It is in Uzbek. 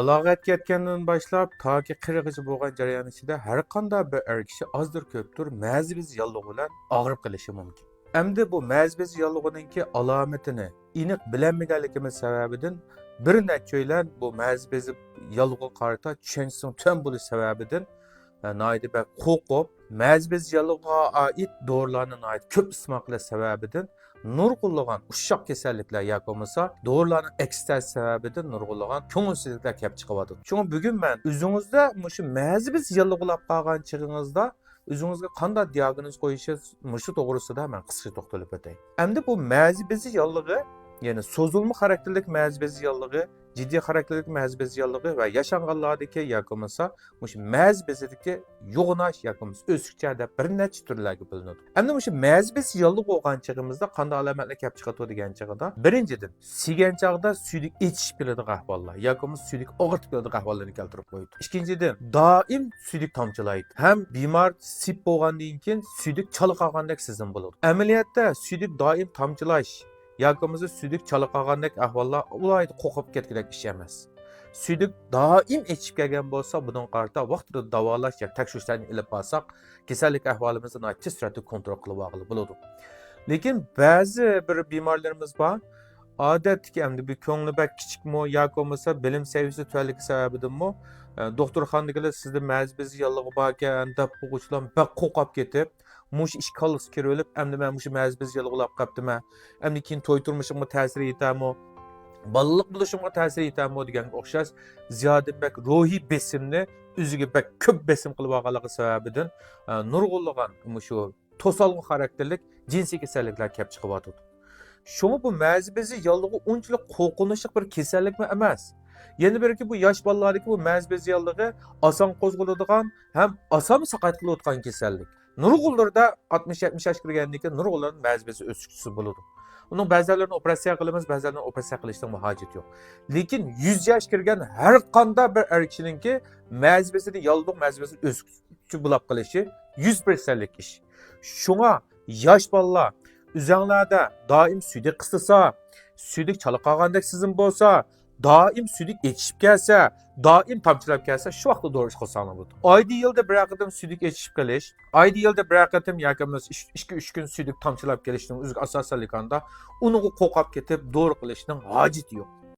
Balog'atga yetgandan boshlab toki 40gacha bo'lgan jarayon ichida har qanday bir er kishi ozdir ko'pdir ma'zi bez yallig'i bilan og'rib qolishi mumkin. Endi bu ma'zi bez yallig'ininki alomatini aniq bilmaganligimiz sababidan bir nechoylar bu ma'zi bezi yallig'i qarata tushunsin tön bo'lish sababidan noyda bak qo'rqib ma'zi bez yallig'iga oid dorilarni ko'p iste'mol qilish sababidan nurg'unlagan ushshoq kasalliklar yoki bo'lmasa dorilarning ekstaz sababidan nurg'unlagan ko'ngilsizliklar kelib chiqyapti. Chunki bugun men o'zingizda shu ma'zi biz yallig'ilab qolgan chig'ingizda o'zingizga qanday diagnoz qo'yishingiz shu to'g'risida men qisqa to'xtalib o'tay. Endi bu ma'zi bezi yallig'i, ya'ni so'zilma xarakterlik ma'zi bezi yallig'i, jiddiy xarakterlik ma'zi bezi yallig'i va yashanganlardagi yoki bo'lmasa shu ma'zi bezidagi yo'g'inash yoki bo'lmasa o'sikcha deb bir necha turlarga bo'linadi. Endi shu ma'zi bezi yallig'i bo'lgan chig'imizda qanday alomatlar kelib chiqadi degan chig'ida birinchidan sigan chog'da suydik ichishib keladigan ahvollar yoki bo'lmasa suydik og'ritib keladigan ahvollarni keltirib qo'yadi. Ikkinchidan doim suydik tomchilaydi. Ham bemor sip bo'lgandan keyin suydik chala qolgandek sezim bo'ladi. Amaliyotda suydik doim tomchilash yoki bo'lmasa suydik chala qolgandek ahvollar ulaydi qo'rqib ketgandek ish emas. Suydik doim ichib kelgan bo'lsa, bundan qarta vaqtida davolash yoki tekshirishlarni ilib olsak, kasallik ahvolimizni tez sur'atda kontrol qilib olg'ili bo'ladi. Lekin ba'zi bir bemorlarimiz bor, odatdagi endi bir ko'ngli bak kichikmi yoki bo'lmasa bilim seviyasi tufayli sababidanmi doktorxonaga sizda ma'zi bezi yallig'i bor ekan deb o'quvchilar bak qo'rqib ketib mush ish qolisi kirib olib, endi men mush ma'zi bezi yallig'ilab qolibdimi? Endi keyin to'y turmushimga ta'sir etami? Balliq bo'lishimga ta'sir etami degan o'xshash ziyoda bak ruhiy besimni o'ziga bak ko'p besim qilib olganligi sababidan nurg'unlagan shu to'solg'i xarakterlik jinsiy kasalliklar kelib chiqyapti. Shunga bu ma'zi bezi yallig'i unchalik qo'rqinchli bir kasallikmi emas. Yana birki bu yosh bolalardagi bu ma'zi bezi yallig'i oson qo'zg'aladigan ham oson saqat qilayotgan kasallik. Nurg'unlarda 60-70 yosh kirgandan keyin nurg'unlarning ma'zi bezi o'sishi bo'ladi. Uning ba'zilarini operatsiya qilamiz, ba'zilarini operatsiya qilishning hojat yo'q. Lekin 100 yosh kirgan har qanday bir er kishiningki ma'zi bezida yallig'i ma'zi bezi o'sishi bo'lib qilishi 100%lik ish. Shunga yosh bolalar o'zinglarda doim suydik qisisa, suydik chala qolgandek sizin bo'lsa, doim suydik etishib kelsa, doim tomchilab kelsa, shu vaqtda to'g'ri ish qilsangiz bo'ladi. Oyda yilda bir qatim suydik etishib kelish, oyda yilda bir qatim yoki 2-3 kun suydik tomchilab kelishning o'ziga asoslanliganda uni qo'rqib ketib to'g'ri qilishning hojati yo'q.